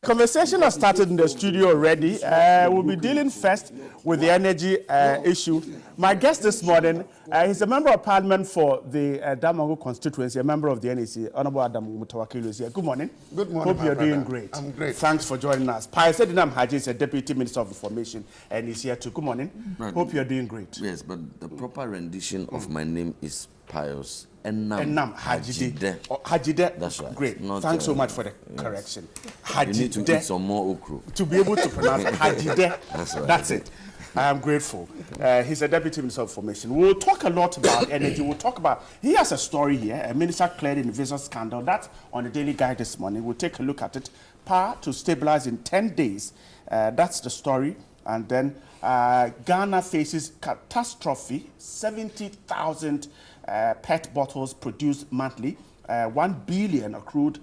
Conversation has started in the studio already. We'll be dealing first with the energy issue. My guest this morning, he's a member of parliament for the Damongu constituency, a member of the NEC, Honorable Adam Mutawakilu is here. Good morning. Good morning. Hope you're doing great. I'm great. Thanks for joining us. Pius Edinam Haji is a deputy minister of information and he's here too. Good morning. Right. Hope you're doing great. Yes, but the proper rendition of my name is Pius Enam Hajide. Hajide. That's right. Great. Thanks so much for the correction. Hajide. You need to eat some more okra. To be able to pronounce Hajide. That's right. That's it. I am grateful. He's a deputy minister of information. We'll talk a lot about energy. We'll talk about, he has a story here, a minister cleared in the visa scandal. That's on the Daily Guide this morning. We'll take a look at it. Power to stabilize in 10 days. That's the story. And then Ghana faces catastrophe. 70,000 PET bottles produced monthly. 1 billion accrued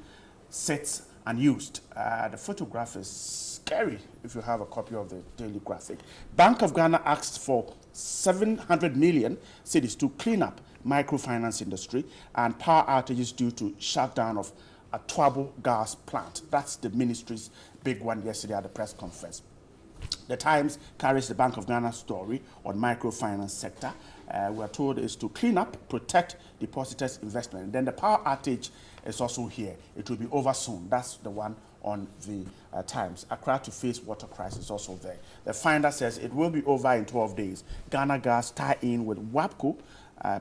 sits unused. The photograph is scary if you have a copy of the Daily Graphic. Bank of Ghana asked for 700 million cedis to clean up microfinance industry and power outages due to shutdown of a Twabo gas plant. That's the ministry's big one yesterday at the press conference. The Times carries the Bank of Ghana story on microfinance sector. We're told is to clean up, protect depositors' investment. And then the power outage is also here. It will be over soon. That's the one on the Times. Accra to face water crisis also there. The Finder says it will be over in 12 days. Ghana Gas tie in with WAPCO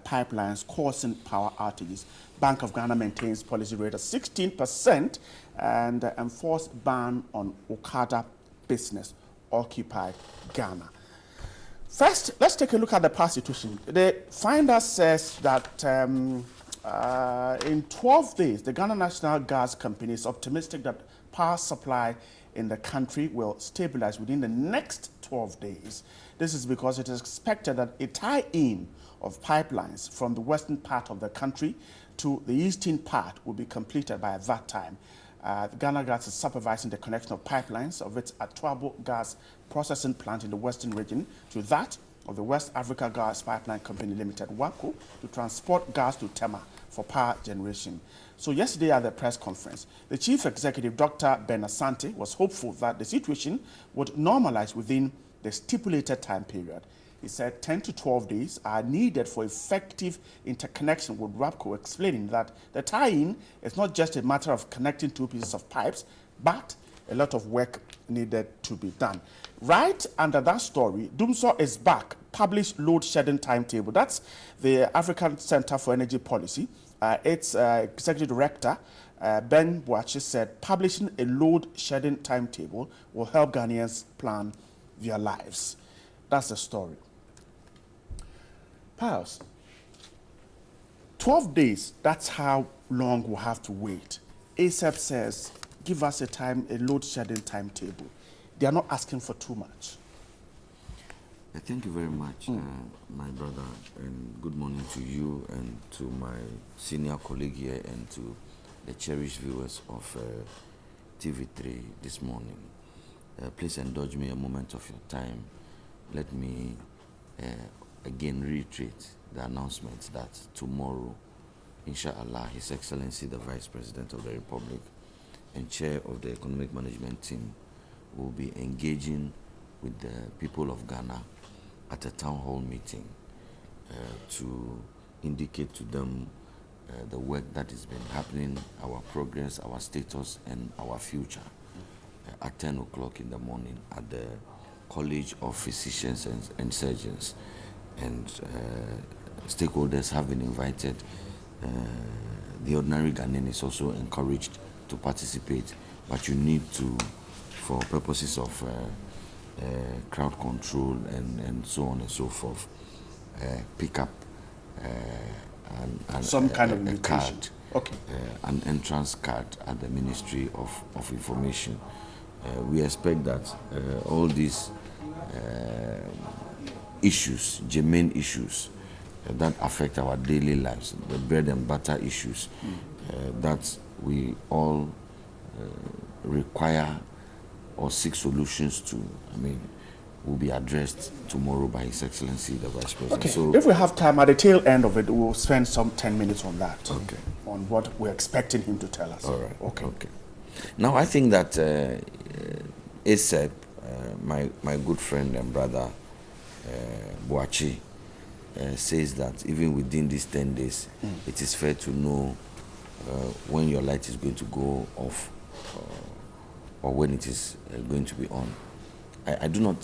pipelines causing power outages. Bank of Ghana maintains policy rate of 16% and enforced ban on Okada business. Occupy Ghana. First, let's take a look at the power situation. The Finder says that in 12 days, the Ghana National Gas Company is optimistic that power supply in the country will stabilize within the next 12 days. This is because it is expected that a tie-in of pipelines from the western part of the country to the eastern part will be completed by that time. Ghana Gas is supervising the connection of pipelines of its Twabo gas processing plant in the western region to that of the West Africa Gas Pipeline Company Limited, WAPCO, to transport gas to Tema for power generation. So yesterday at the press conference, the chief executive, Dr. Ben Asante, was hopeful that the situation would normalize within the stipulated time period. He said 10 to 12 days are needed for effective interconnection with WAPCO, explaining that the tie-in is not just a matter of connecting two pieces of pipes, but a lot of work needed to be done. Right under that story, Dumso is back, published load shedding timetable. That's the African Center for Energy Policy. Its executive director, Ben Boachi, said publishing a load shedding timetable will help Ghanaians plan their lives. That's the story. Pius, 12 days, that's how long we'll have to wait. ASAP says, give us a load shedding timetable. They are not asking for too much. Thank you very much, my brother, and good morning to you and to my senior colleague here and to the cherished viewers of TV3 this morning. Please indulge me a moment of your time. Let me again reiterate the announcement that tomorrow, inshallah, His Excellency the Vice President of the Republic and Chair of the Economic Management Team will be engaging with the people of Ghana at a town hall meeting to indicate to them the work that has been happening, our progress, our status, and our future at 10 o'clock in the morning at the College of Physicians and Surgeons. And stakeholders have been invited. The ordinary Ghanaian is also encouraged to participate, but you need to, for purposes of crowd control and so on and so forth, pick up some kind of invitation. Card, okay. An entrance card at the Ministry of Information. We expect that all these issues, germane issues that affect our daily lives, the bread and butter issues that we all require or seek solutions to, will be addressed tomorrow by His Excellency the Vice President. Okay, so if we have time at the tail end of it, we'll spend some 10 minutes on that. Okay. On what we're expecting him to tell us. All right. Okay. Okay. Now, I think that ASEP, my good friend and brother, Boachi, says that even within these 10 days, it is fair to know when your light is going to go off or when it is going to be on. I do not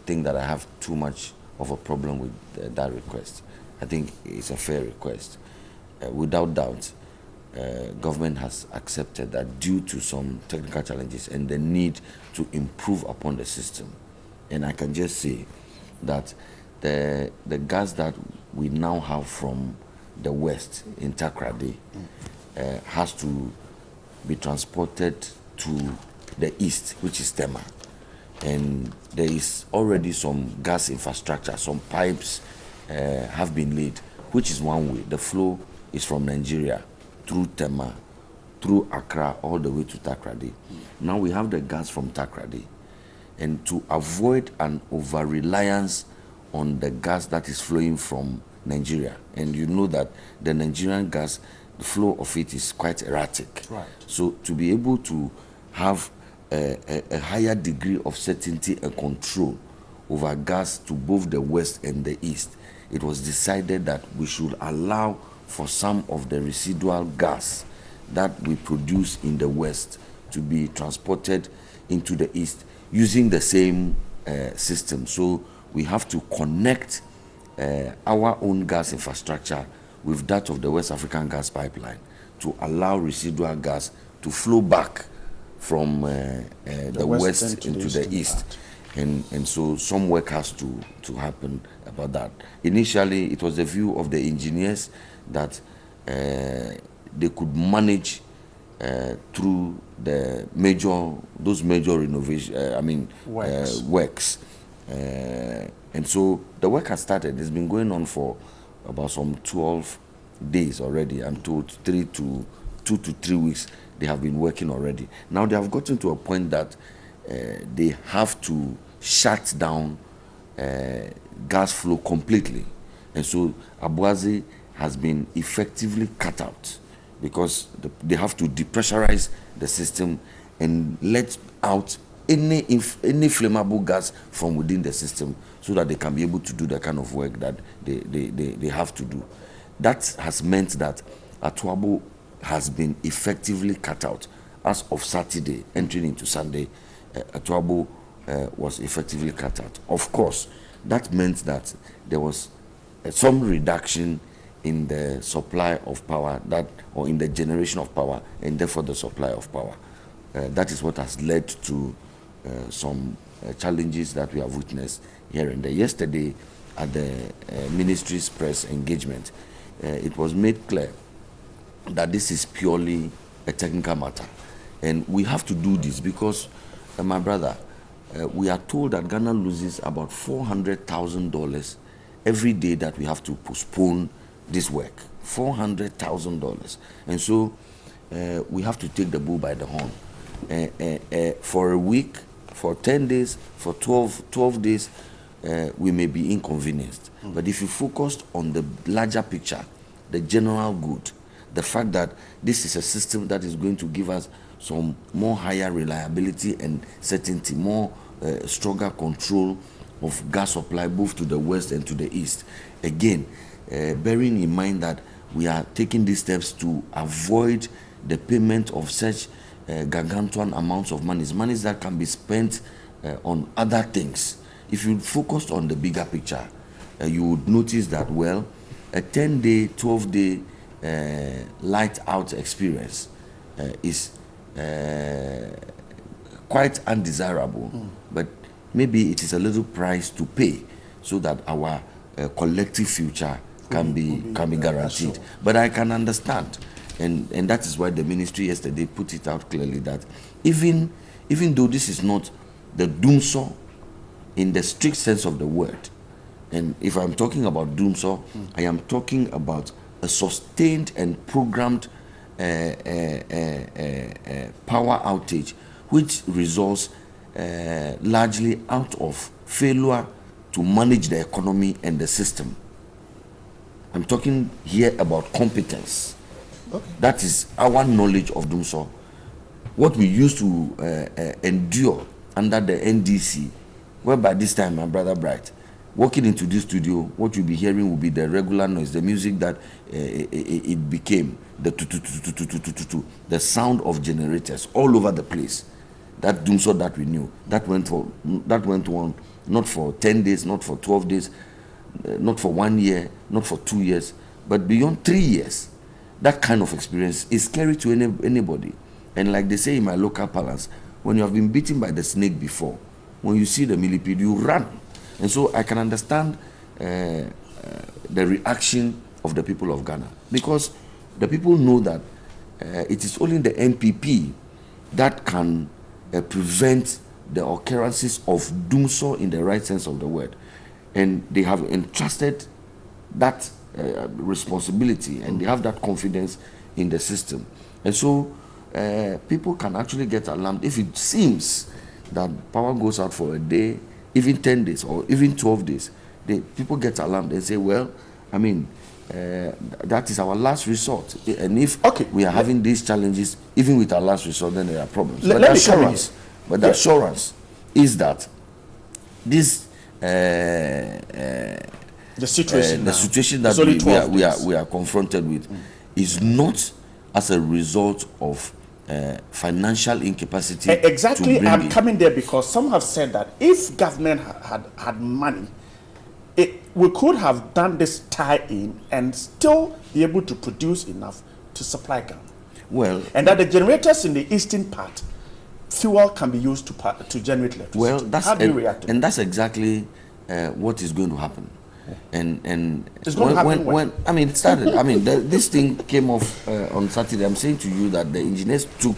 think that I have too much of a problem with that request. I think it's a fair request. Without doubt, government has accepted that due to some technical challenges and the need to improve upon the system. And I can just say that the gas that we now have from the west in Takoradi has to be transported to the east, which is Tema. And there is already some gas infrastructure, some pipes have been laid, which is one way. The flow is from Nigeria through Tema, through Accra, all the way to Takoradi. Now we have the gas from Takoradi. And to avoid an over-reliance on the gas that is flowing from Nigeria, and you know that the Nigerian gas, the flow of it is quite erratic. Right. So to be able to have a higher degree of certainty and control over gas to both the west and the east, it was decided that we should allow for some of the residual gas that we produce in the west to be transported into the east using the same system. So we have to connect our own gas infrastructure with that of the West African gas pipeline to allow residual gas to flow back from the west into the east. And so some work has to happen about that. Initially, it was the view of the engineers that they could manage through those major renovation, works. And so the work has started. It's been going on for about some 12 days already. I'm told 2 to 3 weeks they have been working already. Now they have gotten to a point that they have to shut down gas flow completely. And so Abuazi has been effectively cut out because they have to depressurize the system and let out any flammable gas from within the system so that they can be able to do the kind of work that they have to do. That has meant that Atuabo has been effectively cut out. As of Saturday, entering into Sunday, Atuabo was effectively cut out. Of course, that meant that there was some reduction in the supply of power, or in the generation of power, and therefore the supply of power. That is what has led to some challenges that we have witnessed here and there. Yesterday, at the ministry's press engagement, it was made clear that this is purely a technical matter. And we have to do this because, my brother, we are told that Ghana loses about $400,000 every day that we have to postpone this work. $400,000. And so we have to take the bull by the horn. For a week, for 10 days, for 12 days, we may be inconvenienced. But if you focused on the larger picture, the general good, the fact that this is a system that is going to give us some more higher reliability and certainty, more stronger control of gas supply both to the west and to the east. Again, bearing in mind that we are taking these steps to avoid the payment of such gargantuan amounts of monies that can be spent on other things. If you focused on the bigger picture, you would notice that, well, a 10-day, 12-day light out experience is quite undesirable, but maybe it is a little price to pay so that our collective future can be guaranteed. But I can understand, and that is why the ministry yesterday put it out clearly that even though this is not the doomsaw in the strict sense of the word, and if I'm talking about doomsaw, I am talking about a sustained and programmed power outage, which results largely out of failure to manage the economy and the system. I'm talking here about competence. Okay. That is our knowledge of doomsaw. what we used to endure under the NDC, well, by this time, my brother Bright, walking into this studio, what you'll be hearing will be the regular noise, the music that it became, the sound of generators all over the place. That Dumso that we knew, that went on not for 10 days, not for 12 days, not for 1 year, not for 2 years, but beyond 3 years. That kind of experience is scary to anybody. And like they say in my local parlance, when you have been bitten by the snake before, when you see the millipede, you run. And so I can understand the reaction of the people of Ghana, because the people know that it is only the NPP that can prevent the occurrences of Dumso in the right sense of the word. And they have entrusted that responsibility, and they have that confidence in the system. And so people can actually get alarmed if it seems that power goes out for a day, even 10 days or even 12 days. People get alarmed and say, well, I mean, that is our last resort. And if we are having these challenges, even with our last resort, then there are problems. But the assurance is that this the situation that we are confronted with is not as a result of financial incapacity. Exactly, I'm coming there because some have said that if government had money, we could have done this tie-in and still be able to produce enough to supply Ghana. Well, and that the generators in the eastern part, fuel can be used to generate electricity. Well, how do you react to that? And that's exactly what is going to happen. And it's going to happen when I mean, it started. I mean, this thing came off on Saturday. I'm saying to you that the engineers took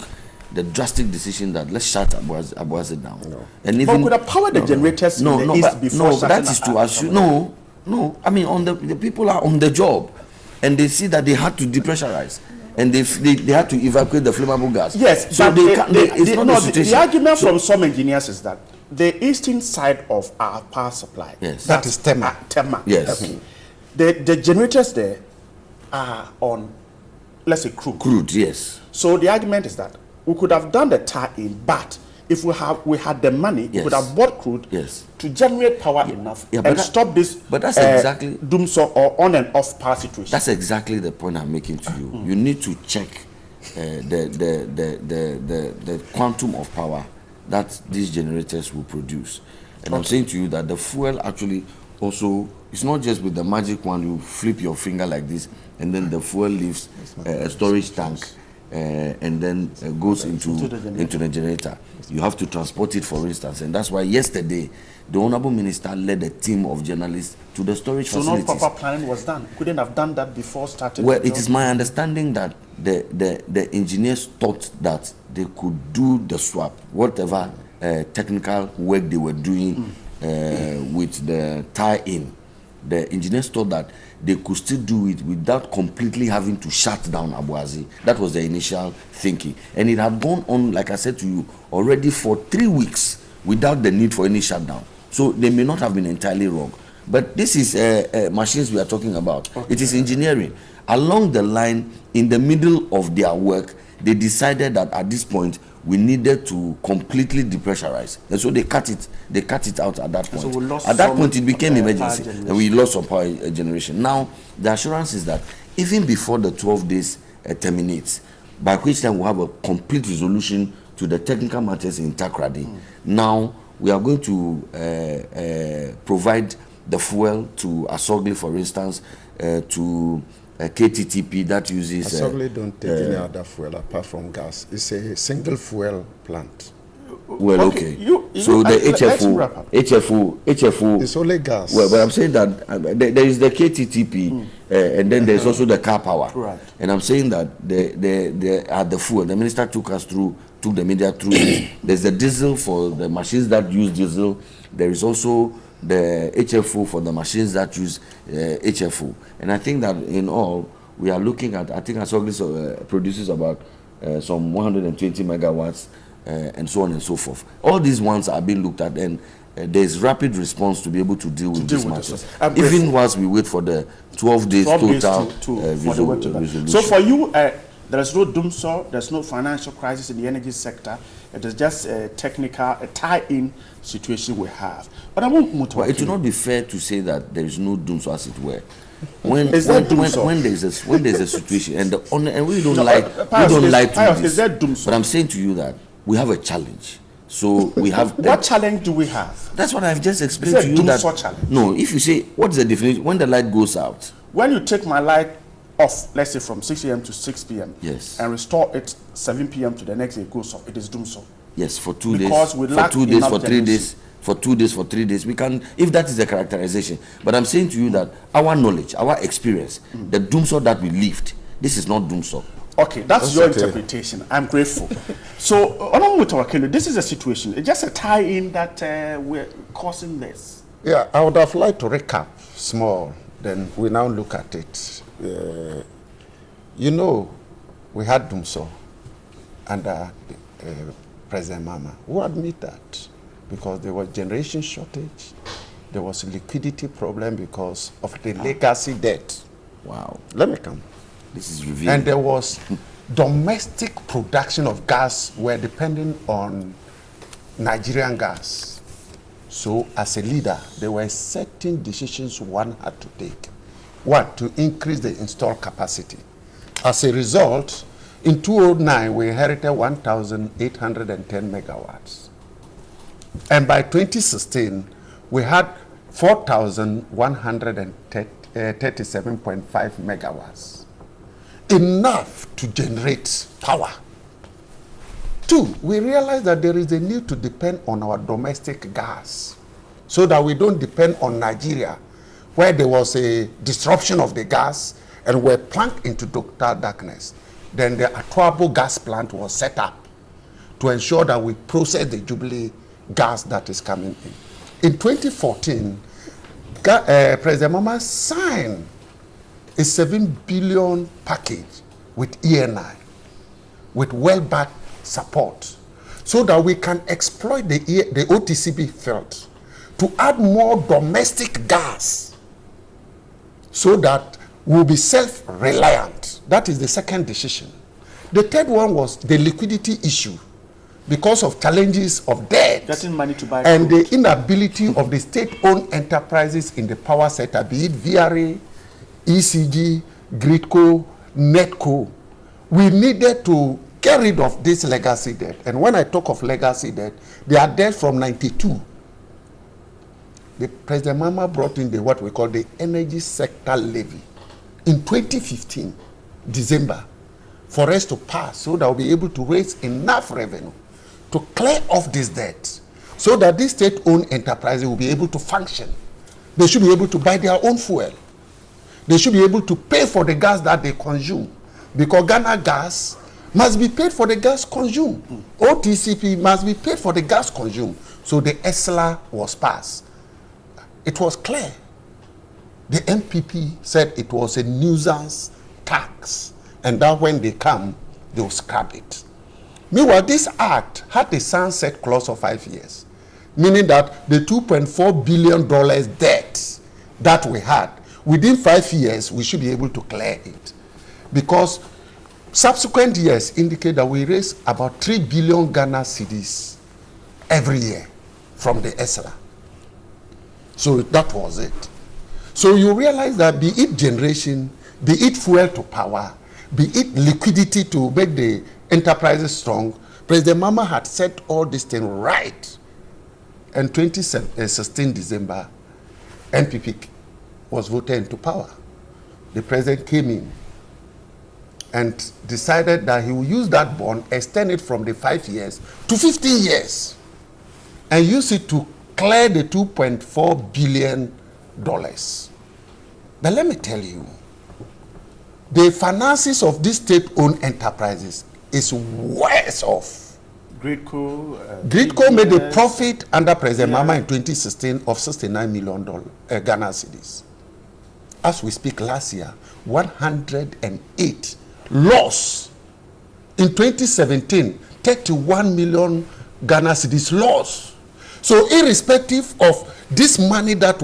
the drastic decision that let's shut Abuaze down. No. And even but could have powered the generators in the east before but that is to assume. No. I mean, the people are on the job, and they see that they had to depressurize, and they had to evacuate the flammable gas. Yes, so but the argument from some engineers is that the eastern side of our power supply, yes, that is Tema. Yes, okay. The generators there are on, let's say, crude. Yes. So the argument is that we could have done the tie-in, but if we had the money, we could have bought crude to generate power enough and stop this. But that's exactly Dumso or on and off power situation. That's exactly the point I'm making to you. You need to check the quantum of power that these generators will produce. And I'm saying to you that the fuel actually also, it's not just with the magic one, you flip your finger like this, and then the fuel leaves a storage tank. And then goes into the generator. You have to transport it, for instance, and that's why yesterday the Honorable Minister led a team of journalists to the storage facilities. So no proper planning was done. Couldn't have done that before starting. Well, it is my understanding that the engineers thought that they could do the swap, whatever technical work they were doing with the tie-in. The engineers thought that they could still do it without completely having to shut down Abuaze. That was the initial thinking. And it had gone on, like I said to you, already for 3 weeks without the need for any shutdown. So they may not have been entirely wrong. But this is machines we are talking about. Okay. It is engineering. Along the line, in the middle of their work, they decided that at this point, we needed to completely depressurize, and so they cut it out at that point. So at that point, it became emergency, and we lost some power generation. Now, the assurance is that even before the 12 days terminates, by which time we'll have a complete resolution to the technical matters in Takoradi. Now, we are going to provide the fuel to Asogli, for instance, to KTTP that uses. Asogli don't take any other fuel apart from gas. It's a single fuel plant. Well, okay. So the HFO. It's only gas. Well, but I'm saying that there is the KTTP, and then there's also the car power. Right. And I'm saying that they are the fuel. The minister took the media through it. There's the diesel for the machines that use diesel. There is also the HFO for the machines that use HFO. And I think that in all, we are looking at, I think Asogli produces about some 120 megawatts and so on and so forth. All these ones are being looked at, and there's rapid response to be able to deal with these matters. Even whilst we wait for the 12 days total resolution. So for you, There is no doomsday, there's no financial crisis in the energy sector. It is just a technical, a tie-in situation we have. But I want Mutawakili. But it would not be fair to say that there is no doomsday, as it were. When Is there doomsday? when there's a situation and we don't No, like Pius, we don't is- like to Pius, do this. is there doomsday? But I'm saying to you that we have a challenge. So we have What challenge do we have? That's what I've just explained Is to there you. That doomsday challenge? no, if you say what is the definition when the light goes out, When you take my light off, let's say from 6 a.m. to 6 p.m. Yes. and restore it 7 p.m. to the next day, it goes off. It is doomsday. yes, for 2 Because days, we for lack 2 days, enough for 3 generation. days, for 2 days, for 3 days, we can, if that is the characterization. But I'm saying to you that our knowledge, our experience, the doomsday that we lived, this is not doomsday. Okay, that's That's your okay. interpretation. I'm grateful. So, Honorable Mutawakili, this is a situation. It's just a tie-in that we're causing this. Yeah, I would have liked to recap small, then we now look at it. You know, we had Dumso under President Mama. Who admit that? Because there was generation shortage, there was a liquidity problem because of the legacy debt. Wow, Let me come. this is revealing. And there was domestic production of gas were depending on Nigerian gas. So as a leader, there were certain decisions one had to take. One, to increase the installed capacity. As a result, in 2009, we inherited 1,810 megawatts. And by 2016, we had 4,137.5 megawatts. Enough to generate power. Two, we realized that there is a need to depend on our domestic gas so that we don't depend on Nigeria, where there was a disruption of the gas and we're plunged into total darkness. Then the Atuabo gas plant was set up to ensure that we process the Jubilee gas that is coming in. In 2014, President Mama signed a 7 billion package with ENI, with well-backed support, so that we can exploit the OTCB field to add more domestic gas, so that we'll be self-reliant. That is the second decision. The third one was the liquidity issue, because of challenges of debt Getting money to buy and crude. the inability of the state-owned enterprises in the power sector, be it VRA, ECG, Gridco, Netco. We needed to get rid of this legacy debt. And when I talk of legacy debt, they are debt from 92. The President Mama brought in what we call the energy sector levy in 2015, December, for us to pass so that we'll be able to raise enough revenue to clear off this debt so that these state-owned enterprises will be able to function. They should be able to buy their own fuel. They should be able to pay for the gas that they consume, because Ghana Gas must be paid for the gas consumed. OTCP must be paid for the gas consumed. So the ESLA was passed. It was clear. The MPP said it was a nuisance tax, and that when they come, they will scrap it. Meanwhile, this act had a sunset clause of 5 years, meaning that the $2.4 billion debt that we had, within 5 years, we should be able to clear it. Because subsequent years indicate that we raise about 3 billion Ghana cedis every year from the ESLA. So that was it. So you realize that be it generation, be it fuel to power, be it liquidity to make the enterprises strong, President Mama had set all these things right. And 2016 December, NPP was voted into power. The president came in and decided that he will use that bond, extend it from the 5 years to 15 years, and use it to clear the $2.4 billion. But let me tell you, the finances of these state-owned enterprises is worse off. Gridco. Gridco made a BGS. profit under President Yeah. Mama in 2016 of $69 million Ghana cedis. As we speak, last year, 108 loss. In 2017, 31 million Ghana cedis loss. So irrespective of this money that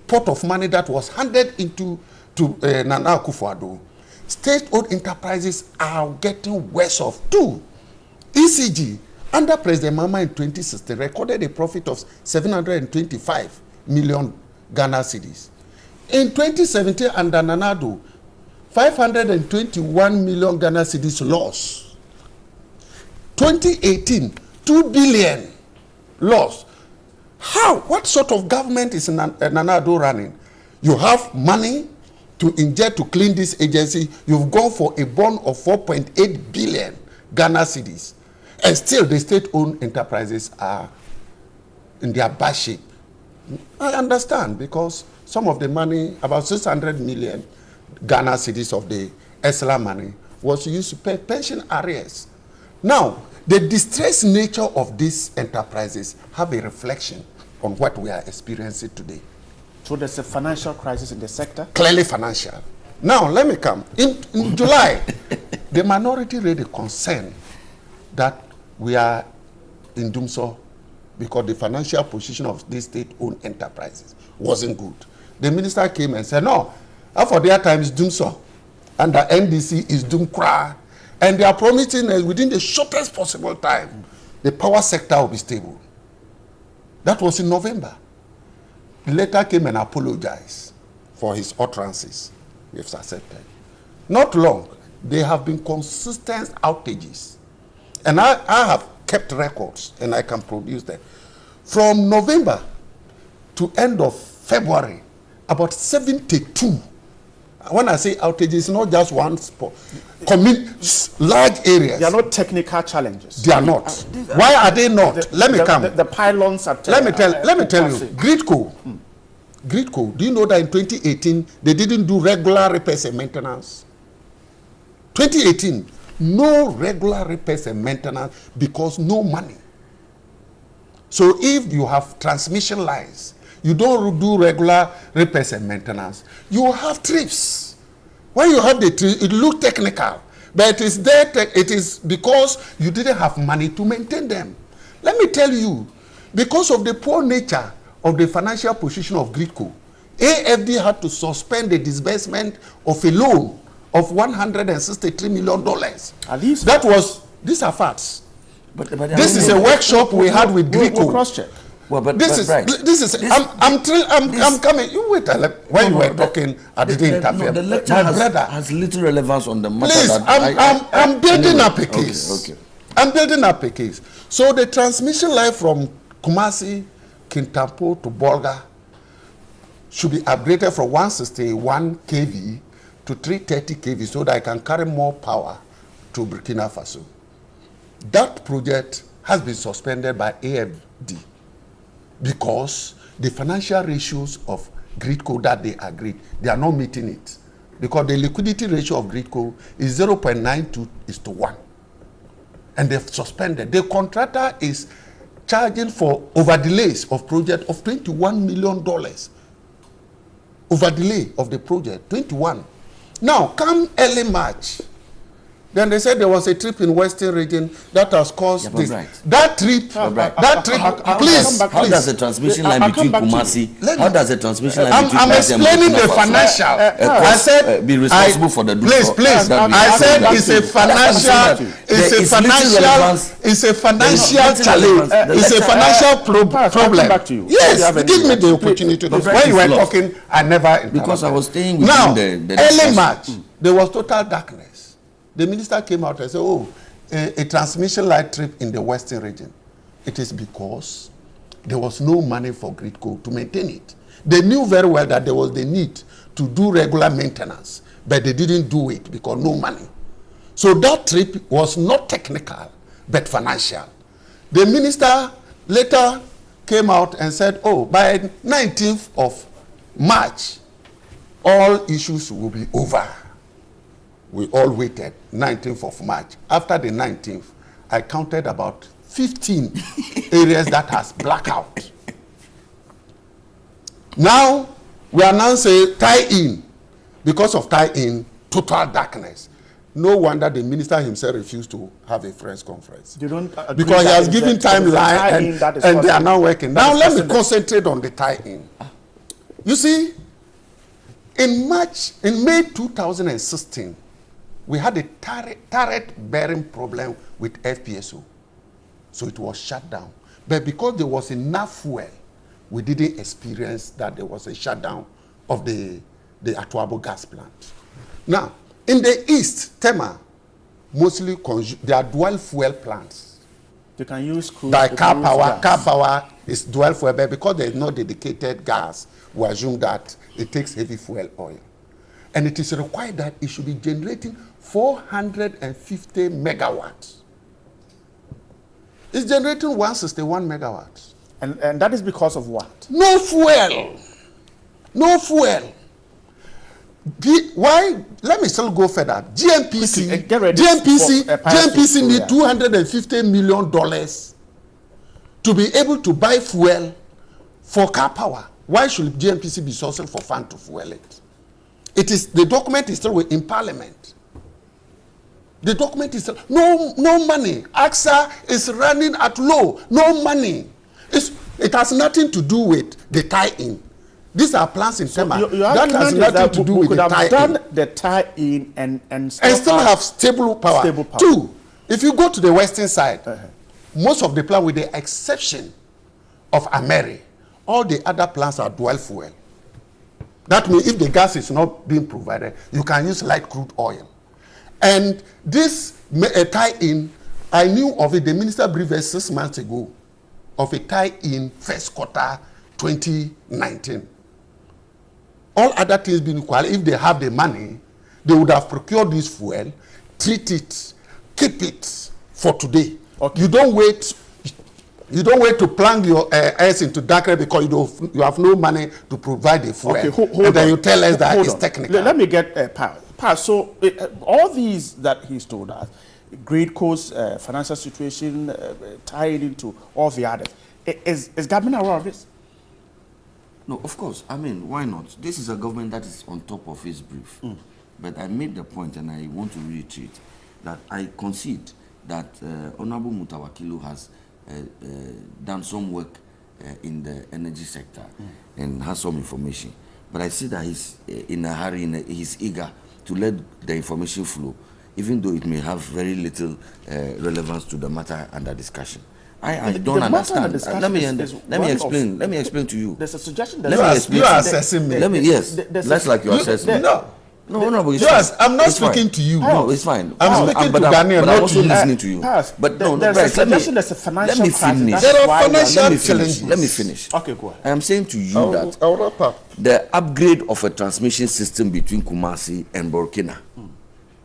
pot of money that was handed into Nana Akufo-Addo, State-owned enterprises are getting worse off too. ECG, under President Mahama in 2016, recorded a profit of 725 million Ghana cedis. In 2017, under Nana Addo, 521 million Ghana cedis loss. 2018, 2 billion loss. How? What sort of government is Nana Addo running? You have money to inject to clean this agency. You've gone for a bond of 4.8 billion Ghana cedis. And still the state-owned enterprises are in their bad shape. I understand, because some of the money, about 600 million Ghana cedis of the ESLA money, was used to pay pension arrears. Now, the distressed nature of these enterprises have a reflection on what we are experiencing today. So there's a financial crisis in the sector? Clearly financial. Now, let me come. In July, the minority raised a concern that we are in doomsday because the financial position of these state-owned enterprises wasn't good. The minister came and said, no, for their time is doomsday, and the NDC is doomcry, and they are promising us within the shortest possible time, the power sector will be stable. That was in November. He later came and apologized for his utterances. We have accepted. Not long, there have been consistent outages. And I have kept records, and I can produce them. From November to end of February, about 72. When I say outages, not just one spot. Large areas. They are not technical challenges. They are not. Why are they not? Let me come. The pylons are... Let me tell you. Gridco, do you know that in 2018, they didn't do regular repairs and maintenance? 2018, no regular repairs and maintenance because no money. So if you have transmission lines, you don't do regular repairs and maintenance, you will have trips. When you have the trips, it looks technical, but it is there. It is because you didn't have money to maintain them. Let me tell you, because of the poor nature of the financial position of Gridco, AFD had to suspend the disbursement of a loan of $163 million. These are facts. But this is a workshop we had with Gridco. We'll cross-check. Well, I'm coming. You wait. When you were talking, I didn't interfere. The lecture has little relevance on the matter. Please, I'm building up a case. Okay. I'm building up a case. So the transmission line from Kumasi, Kintampo to Bolga should be upgraded from 161 kV to 330 kV so that I can carry more power to Burkina Faso. That project has been suspended by AFD because the financial ratios of Gridco that they agreed, they are not meeting it. Because the liquidity ratio of Gridco is 0.92:1. And they've suspended. The contractor is charging for over delays of project of $21 million. Over delay of the project, 21. Now, come early March, then they said there was a trip in Western region that has caused this. Right. That trip, please. How does the transmission line between Kumasi? How does the transmission line between I'm explaining the financial. I said be responsible for the please. I said it's a financial. It's a financial challenge. It's a financial problem. Back to you. Yes, give me the opportunity. When you were talking, I never interrupted. Because I was staying within now, the early March, there was total darkness. The minister came out and said, oh, a transmission line trip in the Western region. It is because there was no money for Gridco to maintain it. They knew very well that there was the need to do regular maintenance, but they didn't do it because no money. So that trip was not technical, but financial. The minister later came out and said, oh, by 19th of March, all issues will be over. We all waited, 19th of March. After the 19th, I counted about 15 areas that has blackout. Now, we are now saying tie-in. Because of tie-in, total darkness. No wonder the minister himself refused to have a press conference. You don't because he has given timeline and they are now working. Now let me concentrate on the tie-in. You see, in May 2016, we had a turret bearing problem with FPSO. So it was shut down. But because there was enough fuel, we didn't experience that there was a shutdown of the Atuabo gas plant. Now, in the east, Tema, mostly there are dual fuel plants. You can use crude. Like car power is dual fuel, but because there is no dedicated gas, we assume that it takes heavy fuel oil. And it is required that it should be generating 450 megawatts. It's generating 161 megawatts. And that is because of what? No fuel. No fuel. Why? Let me still go further. GNPC, GNPC need $250 million to be able to buy fuel for car power. Why should GNPC be sourcing for fund to fuel it? It is, the document is still in Parliament. The document is still, no money. AXA is running at low. No money. It has nothing to do with the tie-in. These are plans in Tema. That has nothing to do with the tie-in. Done the tie-in and still have stable power. Two, if you go to the western side, most of the plants, with the exception of Ameri, all the other plants are dual fuel. That means if the gas is not being provided, you can use light crude oil. And this tie-in, I knew of it, the minister briefed us 6 months ago, of a tie-in first quarter 2019. All other things being equal, if they have the money, they would have procured this fuel, treat it, keep it for today. Okay. You don't wait to plunge your eggs into darkness because you have no money to provide the fuel. Okay, and then you tell us that it's technical. Let me get Pat. So all these that he's told us, Gradeco's financial situation tied into all the others. Is government aware of this? No, of course. I mean, why not? This is a government that is on top of his brief. But I made the point, and I want to reiterate, that I concede that Honorable Mutawakilu has done some work in the energy sector and has some information. But I see that he's in a hurry, he's eager to let the information flow, even though it may have very little relevance to the matter under discussion. I don't understand. Let me explain. Let me explain to you. There's a suggestion that you are assessing me. That's like you assess me. No, I'm not speaking to you. No, it's fine. I'm speaking to Daniel. But I'm also listening to you. But no, there's a suggestion there's a financial crisis. There are financial challenges. Let me finish. Okay, go ahead. I am saying to you that the upgrade of a transmission system between Kumasi and Burkina,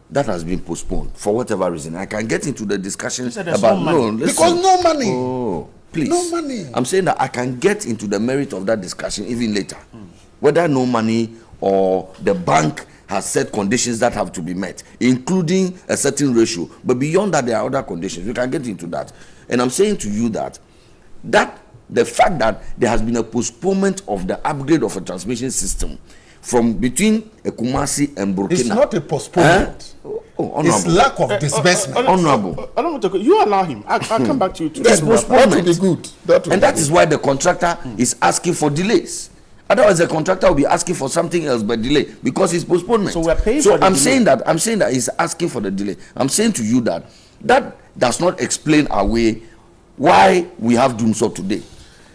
that has been postponed for whatever reason. I can get into the discussion about because no money. Oh, please. No money. I'm saying that I can get into the merit of that discussion even later. Whether no money or the bank has set conditions that have to be met, including a certain ratio. But beyond that, there are other conditions. We can get into that. And I'm saying to you that the fact that there has been a postponement of the upgrade of a transmission system from between Kumasi and Burkina. It's not a postponement. It's lack of disbursement. Honorable. You allow him. I'll come back to you. Yes, postponement. That would be good. That is why the contractor is asking for delays. Otherwise, the contractor will be asking for something else but delay because it's postponement. So we're paying for the delay. I'm saying that he's asking for the delay. I'm saying to you that does not explain away why we have Dumso today.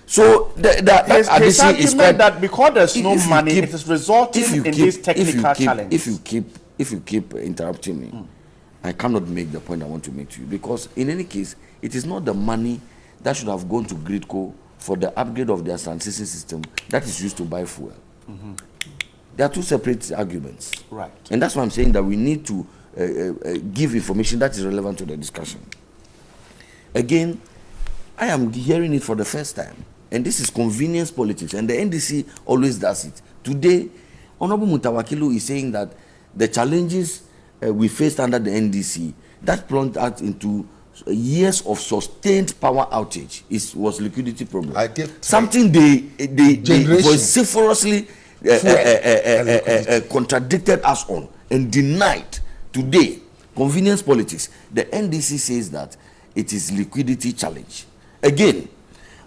So that addition is quite that because there's no money, it is resulting in these technical challenges. If you keep interrupting me, I cannot make the point I want to make to you because in any case, it is not the money that should have gone to Gridco for the upgrade of their transmission system that is used to buy fuel. There are two separate arguments. Right. And that's why I'm saying that we need to give information that is relevant to the discussion. Again, I am hearing it for the first time. And this is convenience politics. And the NDC always does it. Today, Honorable Mutawakilu is saying that the challenges we faced under the NDC, that plunged us into years of sustained power outage was liquidity problem. Something they vociferously contradicted us on and denied. Today, convenience politics. The NDC says that it is liquidity challenge. Again,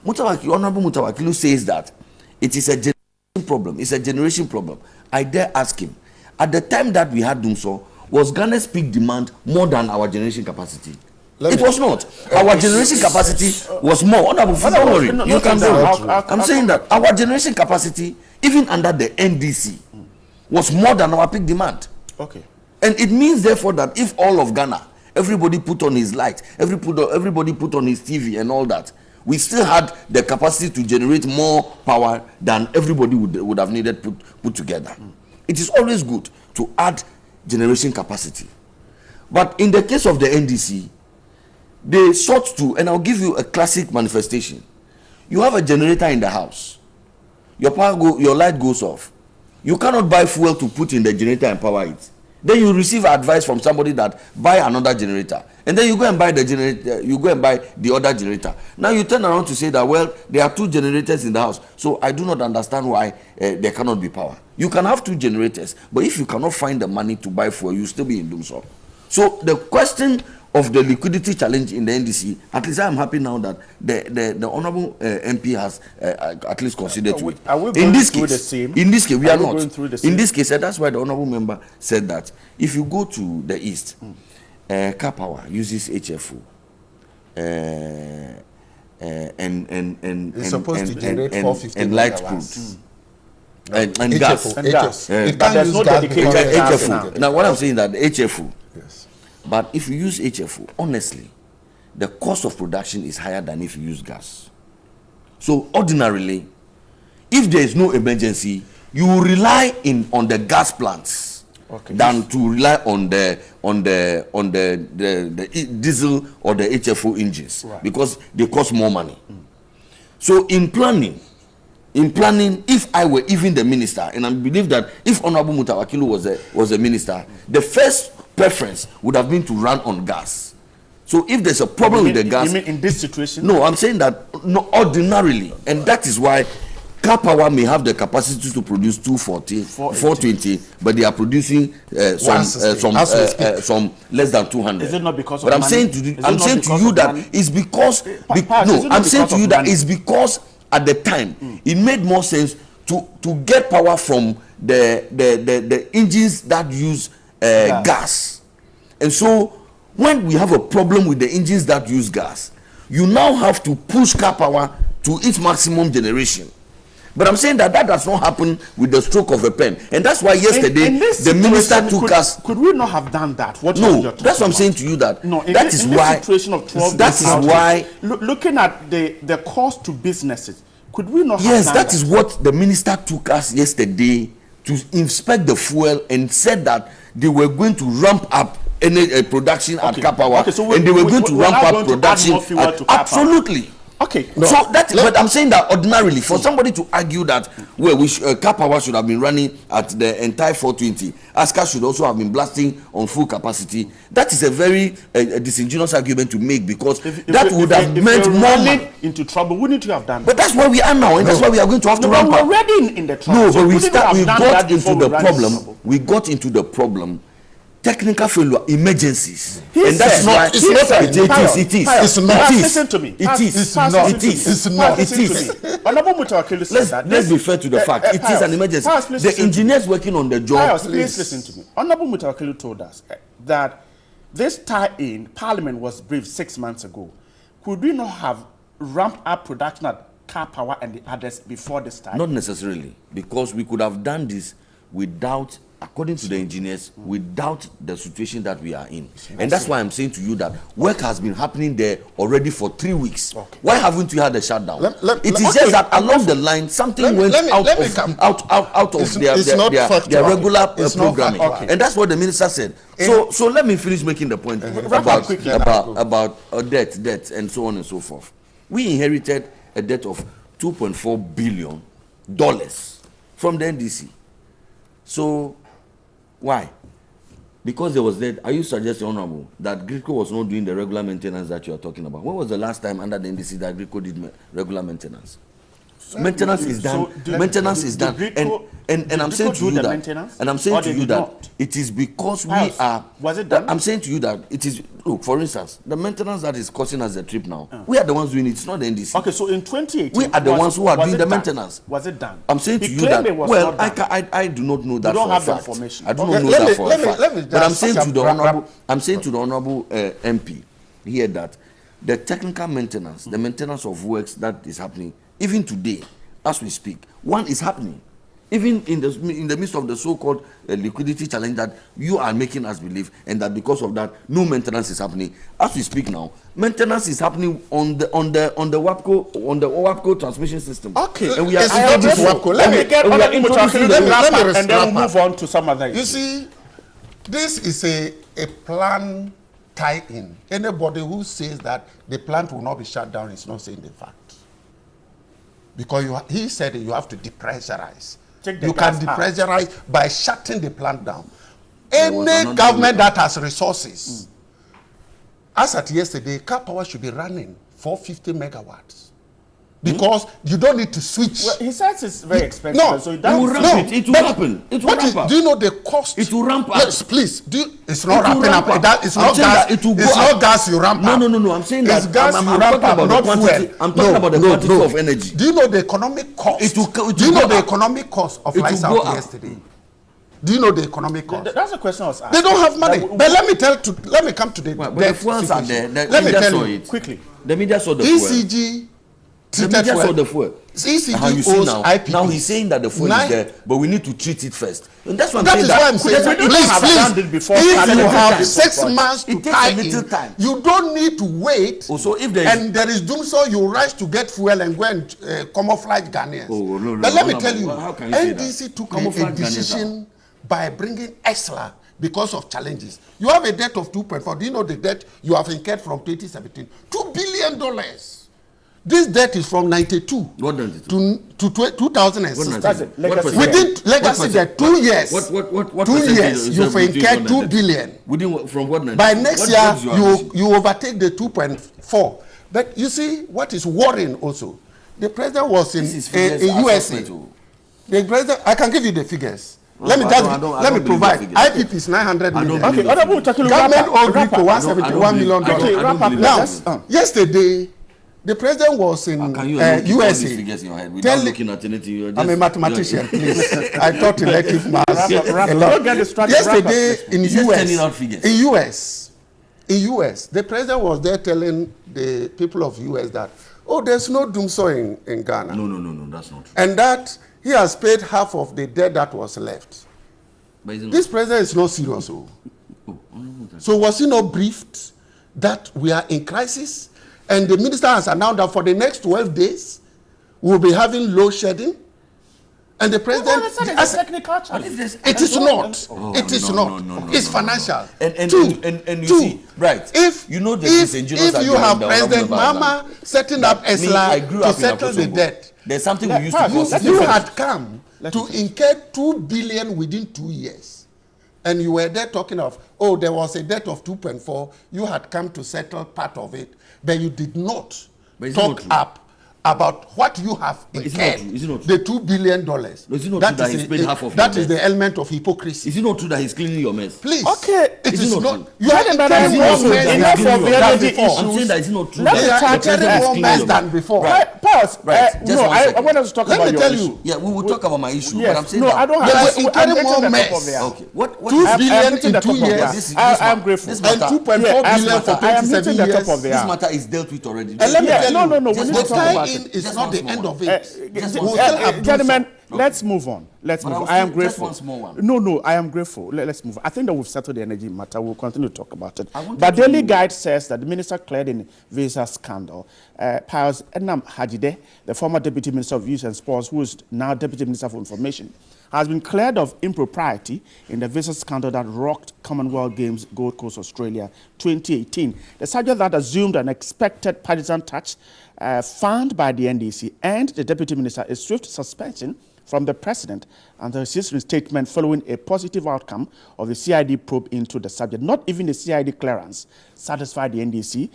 Honorable Mutawakilu says that it is a generation problem. It's a generation problem. I dare ask him, at the time that we had Dumso, was Ghana's peak demand more than our generation capacity? It was not. Our generation capacity was more. Honorable, don't worry. You can go. I'm saying that our generation capacity, even under the NDC, was more than our peak demand. Okay. And it means, therefore, that if all of Ghana, everybody put on his light, everybody put on his TV and all that, we still had the capacity to generate more power than everybody would have needed put together. It is always good to add generation capacity. But in the case of the NDC, they sought to, and I'll give you a classic manifestation. You have a generator in the house. Your light goes off. You cannot buy fuel to put in the generator and power it. Then you receive advice from somebody that buy another generator. And then you go and buy the generator, you go and buy the other generator. Now you turn around to say that, well, there are 2 generators in the house. So I do not understand why there cannot be power. You can have 2 generators, but if you cannot find the money to buy fuel, you still be in doomsday. So the question of the liquidity challenge in the NDC, at least I am happy now that the honorable MP has at least considered to it. Are we going through the same? In this case, we are not. Going through the same? In this case, that's why the honorable member said that if you go to the east, Car Power uses HFO. It's supposed to generate 450 and light megawatts. and gas. And gas. It But can't there's use no gas dedicated because gas HFO. now. Now, what I'm saying that the HFO. Yes. But if you use HFO, honestly, the cost of production is higher than if you use gas. So ordinarily, if there is no emergency, you will rely on the gas plants than to rely on the diesel or the HFO engines, because they cost more money. So in planning, if I were even the minister, and I believe that if Honorable Mutawakilu was a minister, the first preference would have been to run on gas. So if there's a problem with the gas, you mean in this situation? no, I'm saying that ordinarily, and that is why Car Power may have the capacity to produce 240, 420, but they are producing some less than 200. Is it not because of but I'm money? saying to you that it's because I'm saying to you that it's because at the time it made more sense to get power from the engines that use gas. And so when we have a problem with the engines that use gas, you now have to push Car Power to its maximum generation. But I'm saying that does not happen with the stroke of a pen. And that's why yesterday the minister took us. Could we not have done that? No, that's what I'm saying to you that. No, that is why. Situation of 12 that is why. Looking at the cost to businesses, could we not have yes, done that is what the minister took us yesterday to inspect the fuel and said that they were going to ramp up any production at Car Power, and they were going to ramp up production. Absolutely. Okay. No, so that, but I'm saying that ordinarily, for somebody to argue that Car Power should have been running at the entire 420, ASCA should also have been blasting on full capacity, that is a very disingenuous argument to make, because that would have meant more money. Into trouble, wouldn't you have done that? But that's where we are now, and that's why we are going to have to ramp up. We're already in the trouble. No, so but we got into the problem. We got into the problem. Technical failure, emergencies, and that's not. It is. It's not. Listen to me. It is. It's not. It is. Honorable Mutawakilu said that. Let's be fair to the fact. It is an emergency. The engineers working on the job. Please listen to me. Honorable Mutawakilu told us that this tie-in, Parliament was briefed 6 months ago. Could we not have ramped up production at Car Power and the others before this time? Not necessarily, because we could have done this without, according to the engineers, without the situation that we are in. And that's why I'm saying to you that work has been happening there already for 3 weeks. Okay. Why haven't we had a shutdown? It is just that along the line, something went out of their regular programming. Okay. And that's what the minister said. So let me finish making the point about debt and so on and so forth. We inherited a debt of $2.4 billion from the NDC. So why? Because there was that. Are you suggesting, Honorable, that GRIDCO was not doing the regular maintenance that you are talking about? When was the last time under the NDC that GRIDCO did regular maintenance? Maintenance is done. Maintenance is done. And I'm saying to you that. And I'm saying to you that it is because we are. Was it done? I'm saying to you that it is. Look, for instance, the maintenance that is costing us the trip now. We are the ones doing it. It's not the NDC. Okay, so in 2018, we are the ones who are doing the maintenance. Was it done? I'm saying to you that. Well, I do not know that. You don't for have a the fact. information. I do not know that for a fact. But I'm saying to the honorable. I'm saying to the honorable MP here that the technical maintenance, the maintenance of works that is happening, even today, as we speak, one is happening. Even in the midst of the so-called liquidity challenge that you are making us believe, and that because of that, no maintenance is happening. As we speak now, maintenance is happening on the WAPCO transmission system. Okay, and we are WAPCO. Let me get let me and then we'll move on to some other issues. You see, this is a plan tie-in. Anybody who says that the plant will not be shut down is not saying the fact. Because he said you have to depressurize. You can depressurize by shutting the plant down. Any government that has resources, as at yesterday, Car Power should be running 450 megawatts. Because you don't need to switch. Well, he says it's very expensive. No, so it will happen. It will happen. It will ramp up. Do you know the cost? It will ramp up. Yes, please. It's not ramping up. It's not gas. It will go it's up. not gas you ramp up. No. I'm saying that. It's gas I'm you talking ramp up, about not the quantity. fuel. I'm talking about the quantity of energy. Do you know the economic cost? Do you know the economic cost of lights out yesterday? Do you know the economic cost? That's the question I was asking. They don't have money. But let me come to the the fuels are there. Let me tell you quickly. The media saw the fuel. ECG The media saw the fuel. ECG owes IPP. Now he's saying that the fuel is there, but we need to treat it first. And that's what that is why I'm saying. Please, if you have 6 months to tie in, you don't need to wait. Also, if there is, and there is doom, so you rush to get fuel and go and camouflage Ghanaians. But let me tell you, NDC took a decision by bringing ESLA because of challenges. You have a debt of 2.4. Do you know the debt you have incurred from 2017? $2 billion. This debt is from 92 to 2006. Within legacy debt, 2 years. What 2 years, you've incurred $2 billion. From what? By next year, you overtake the 2.4. But you see, what is worrying also? The president was in USA. The president, I can give you the figures. Let me provide. IPP is 900 million. Okay, government owed Rico $171 million. Okay, now, yesterday, the president was in USA. I'm a mathematician, please. I taught elective maths a lot. Yesterday in US, the president was there telling the people of US that, oh, there's no doomsday in Ghana. No, that's not true. And that he has paid half of the debt that was left. This president is not serious. So was he not briefed that we are in crisis? And the minister has announced that for the next 12 days, we'll be having load shedding. And the president... It's a technical challenge. It is not. It is not. It's financial. And you see, right. If you have President Mama setting up ESLA to settle the debt, there's something we used to do. You had come to incur $2 billion within 2 years. And you were there talking of, oh, there was a debt of 2.4. You had come to settle part of it. But you did not talk up about what you have incurred, the $2 billion. Is it not true that he's paid half of that is the element of hypocrisy. Is it not true that he's cleaning your mess? Please. Okay. It is not. You haven't done enough of the energy issues. I'm saying that it's not true. Let me carry more mess than before. Pause. No, I want us to talk about your issue. Yeah, we will talk about my issue. But I'm saying no, I don't have. You carry more mess. Okay. What? $2 billion in 2 years. I'm grateful. And $2.4 billion for 27 years. This matter is dealt with already. Let me tell you. No. The tie-in is not the end of it. Gentlemen, let's move on. I am grateful. Just one small one. No, I am grateful. Let's move on. I think that we've settled the energy matter. We'll continue to talk about it. But Daily Guide says that the minister cleared in visa scandal. Pius Enam Hajide, the former Deputy Minister of Youth and Sports, who is now Deputy Minister for Information, has been cleared of impropriety in the visa scandal that rocked Commonwealth Games, Gold Coast, Australia, 2018. The subject that assumed an expected partisan touch, found by the NDC and the Deputy Minister a swift suspension from the President and the his statement following a positive outcome of the CID probe into the subject. Not even the CID clearance satisfied the NDC,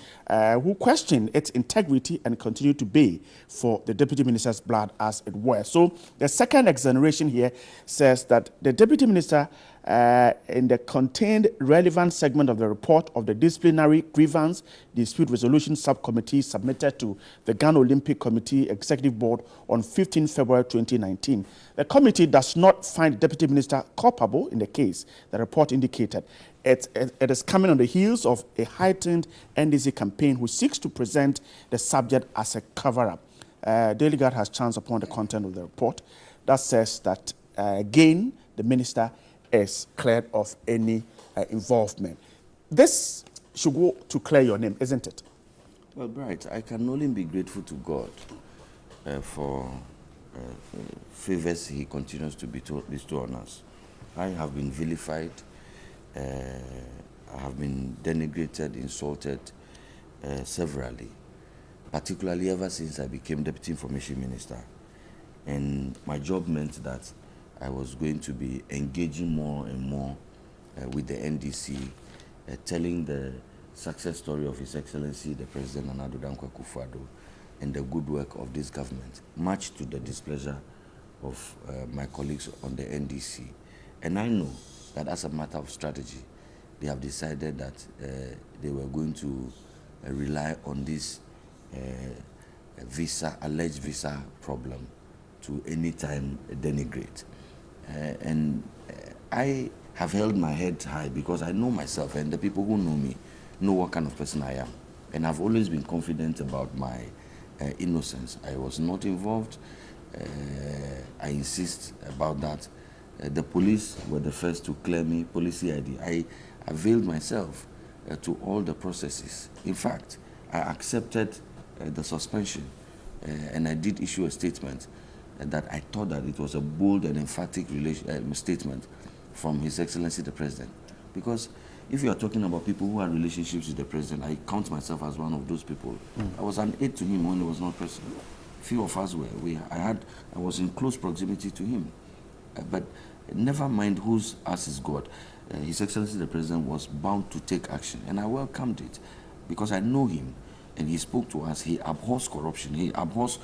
who questioned its integrity and continued to bay for the Deputy Minister's blood, as it were. So the second exoneration here says that the Deputy Minister, in the contained relevant segment of the report of the Disciplinary Grievance Dispute Resolution Subcommittee submitted to the Ghana Olympic Committee Executive Board on 15 February 2019. The committee does not find the Deputy Minister culpable in the case, the report indicated. It is coming on the heels of a heightened NDC campaign who seeks to present the subject as a cover-up. Daily Guard has chanced upon the content of the report that says that, again, the minister is cleared of any involvement. This should go to clear your name, isn't it? Well, Bright, I can only be grateful to God for favors he continues to bestow on us. I have been vilified, I have been denigrated, insulted severally, particularly ever since I became Deputy Information Minister. And my job meant that I was going to be engaging more and more with the NDC, telling the success story of His Excellency, the President Nana Addo Dankwa Akufo-Addo, and the good work of this government, much to the displeasure of my colleagues on the NDC. And I know that as a matter of strategy, they have decided that they were going to rely on this alleged visa problem to anytime denigrate. And I have held my head high because I know myself, and the people who know me know what kind of person I am. And I've always been confident about my innocence. I was not involved. I insist about that. The police were the first to clear me, police CID. I availed myself to all the processes. In fact, I accepted the suspension and I did issue a statement that I thought that it was a bold and emphatic statement from His Excellency the President. Because if you are talking about people who have relationships with the President, I count myself as one of those people. I was an aide to him when he was not President. Few of us were. I was in close proximity to him. But never mind whose ass is God. His Excellency the President was bound to take action, and I welcomed it because I know him, and he spoke to us. He abhors corruption. He abhors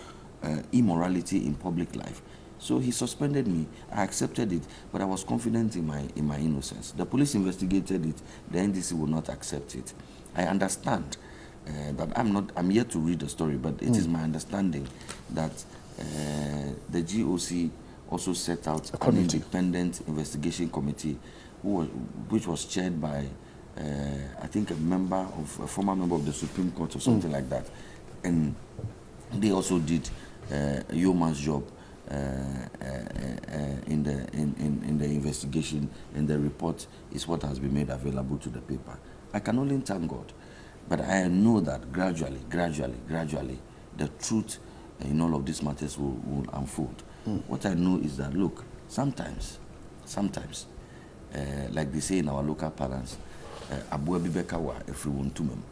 immorality in public life. So he suspended me. I accepted it, but I was confident in my innocence. The police investigated it. The NDC will not accept it. I understand, but I'm yet to read the story, but it is my understanding that the GOC also set out an independent investigation committee which was chaired by, I think, a former member of the Supreme Court or something like that. And they also did a yeoman's job in the investigation, and the report is what has been made available to the paper. I can only thank God, but I know that gradually, the truth in all of these matters will unfold. What I know is that, look, sometimes, like they say in our local parlance, Abu Abibekawa Efriwuntumem,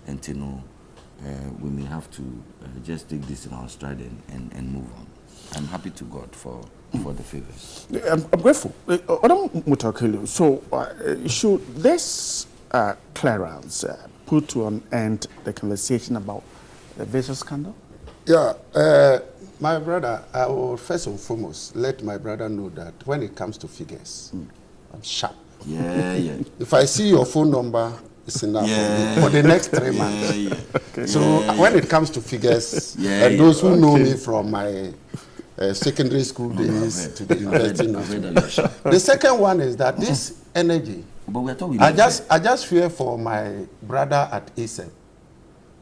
and you know, we may have to just take this in our stride and move on. I'm happy to God for the favors. I'm grateful. Odom Mutakelu, so should this clearance put to an end the conversation about the visa scandal? Yeah, my brother, I will first and foremost let my brother know that when it comes to figures, I'm sharp. Yeah. If I see your phone number, it's enough for the next 3 months. Okay. So when it comes to figures, and those who know me from my secondary school days to the university. The second one is that this energy, but we're talking I just fear for my brother at ASEP.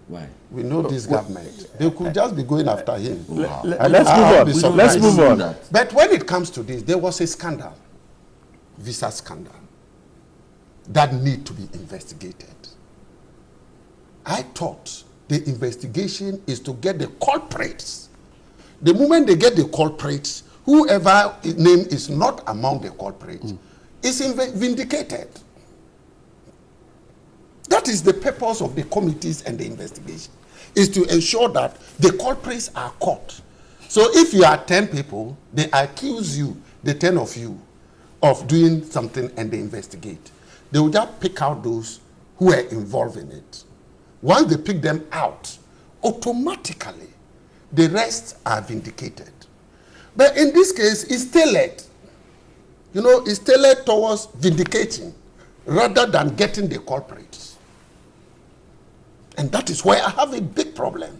Why? We know this government. They could just be going after him. Let's move on. But when it comes to this, there was a scandal, visa scandal, that need to be investigated. I thought the investigation is to get the culprits. The moment they get the culprits, whoever name is not among the culprits is vindicated. that is the purpose of the committees and the investigation, is to ensure that the culprits are caught. So if you are 10 people, they accuse you, the 10 of you, of doing something and they investigate. They will just pick out those who are involved in it. Once they pick them out, automatically, the rest are vindicated. But in this case, it's tailored. You know, it's tailored towards vindicating rather than getting the culprits. And that is why I have a big problem.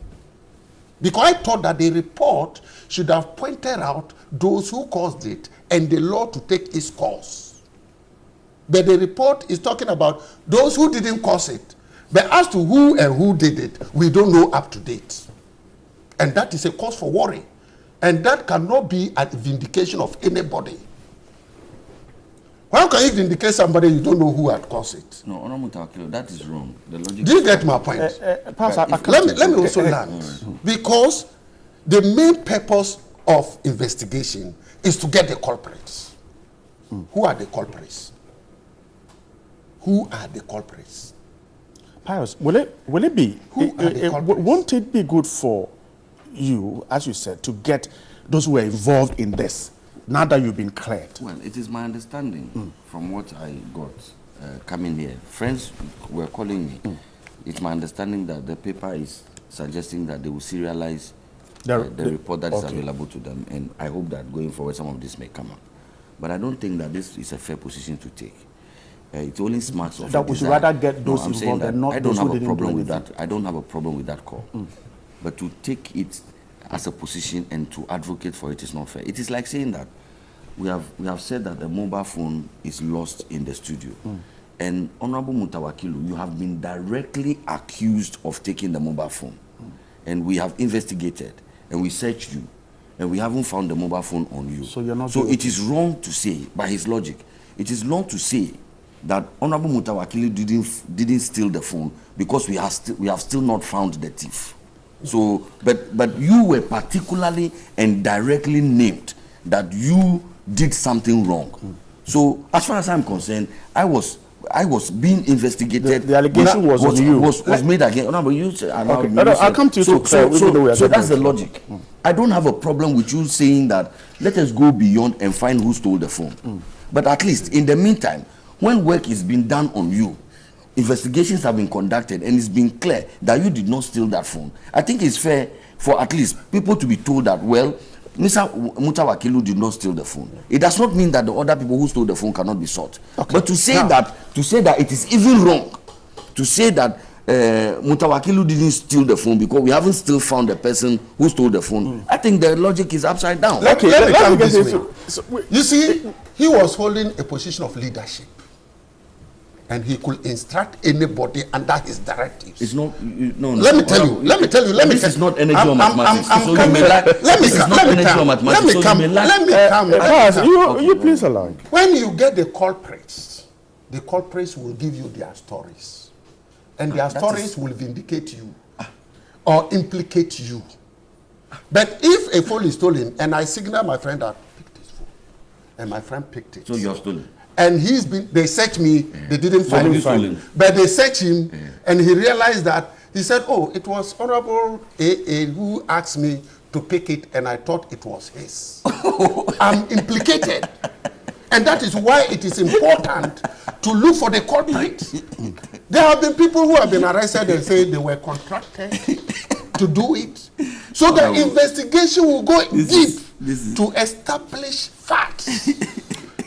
Because I thought that the report should have pointed out those who caused it and the law to take its course. But the report is talking about those who didn't cause it. But as to who and who did it, we don't know up to date. And that is a cause for worry. And that cannot be a vindication of anybody. How can you vindicate somebody you don't know who had caused it? No, Honorable Mutawakil, that is wrong. The logic. Do you get my point? Let me also land. Because the main purpose of investigation is to get the culprits. Who are the culprits? Who are the culprits? Pius, will it be, won't it be good for you, as you said, to get those who are involved in this, now that you've been cleared? Well, it is my understanding from what I got coming here. Friends were calling me. It's my understanding that the paper is suggesting that they will serialize the report that is available to them, and I hope that going forward some of this may come up. But I don't think that this is a fair position to take. It only smacks of that we should rather get those involved and not those who didn't do anything. I don't have a problem with that call. But to take it as a position and to advocate for it is not fair. It is like saying that we have said that the mobile phone is lost in the studio. And Honorable Mutawakilu, you have been directly accused of taking the mobile phone. And we have investigated and we searched you and we haven't found the mobile phone on you. So you're not. So it is wrong to say, by his logic, it is wrong to say that Honorable Mutawakilu didn't steal the phone because we have still not found the thief. So, but you were particularly and directly named that you did something wrong. So, as far as I'm concerned, I was being investigated. The allegation was on you. Was made against. No, but you allowed me. I'll come to you. So that's the logic. I don't have a problem with you saying that. Let us go beyond and find who stole the phone. But at least in the meantime, when work is being done on you, investigations have been conducted and it's been clear that you did not steal that phone. I think it's fair for at least people to be told that, well, Mr. Mutawakilu did not steal the phone. It does not mean that the other people who stole the phone cannot be sought. Okay. But to say that it is even wrong to say that Mutawakilu didn't steal the phone because we haven't still found the person who stole the phone, I think the logic is upside down. Let me come this way. You see, he was holding a position of leadership. And he could instruct anybody under his directives. It's not. No. Let me tell you. This is not energy or mathematics. You please allow. When you get the culprits will give you their stories, and their stories will vindicate you or implicate you. But if a phone is stolen, and I signal my friend that pick this phone, and my friend picked it. So you have stolen. And they searched me, they didn't find him. But they searched him, and he realized that, he said, oh, it was Honorable AA who asked me to pick it, and I thought it was his. I'm implicated. And that is why it is important to look for the culprit. There have been people who have been arrested and say they were contracted to do it. So the investigation will go deep to establish facts.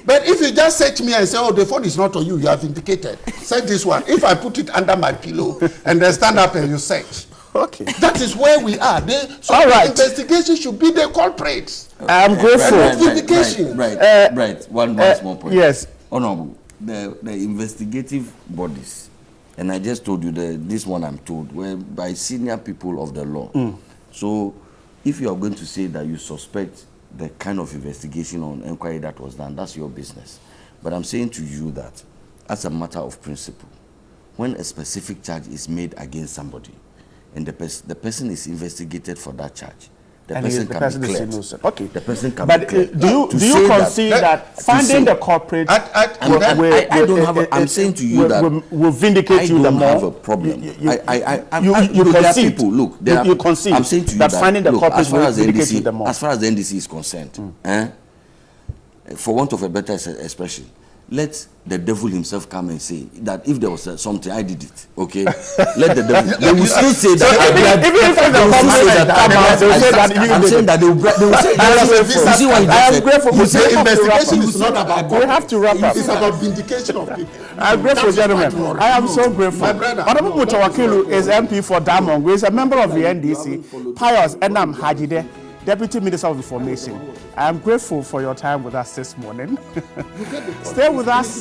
But if you just search me and say, oh, the phone is not on you, you have indicated. Search this one. If I put it under my pillow and then stand up and you search. Okay. That is where we are. So the investigation should be the culprits. I'm grateful. Right. One small point. Yes. Honorable, the investigative bodies, and I just told you this one I'm told, were by senior people of the law. So if you are going to say that you suspect the kind of investigation or inquiry that was done, that's your business. But I'm saying to you that, as a matter of principle, when a specific charge is made against somebody, and the person is investigated for that charge, the And person the can person be is cleared. innocent. Okay. The person can But be cleared. do you To do you say concede that to finding say- the culprit? I don't have. I'm saying to you that will vindicate I you the don't more. have a problem. You look, there are concede. people. Look, there are, You concede I'm saying to you that finding the look, culprit as far will as the vindicate you NDC, the more. as far as the NDC is concerned, for want of a better expression, let the devil himself come and say that if there was something, I did it. Okay, let the devil. They will still say that. Even if They will still say that. they will say that you I'm did saying it. that they will say. You see what he I just am said? grateful. You say We have to wrap investigation up. is not about We have to wrap up. It's about vindication of people. I'm grateful, gentlemen. I am so grateful. My brother. Honorable Mutawakilu is MP for Damong. He is a member of the NDC. Pius Enam Hajide, Deputy Minister of Information. I am grateful for your time with us this morning. Stay with us.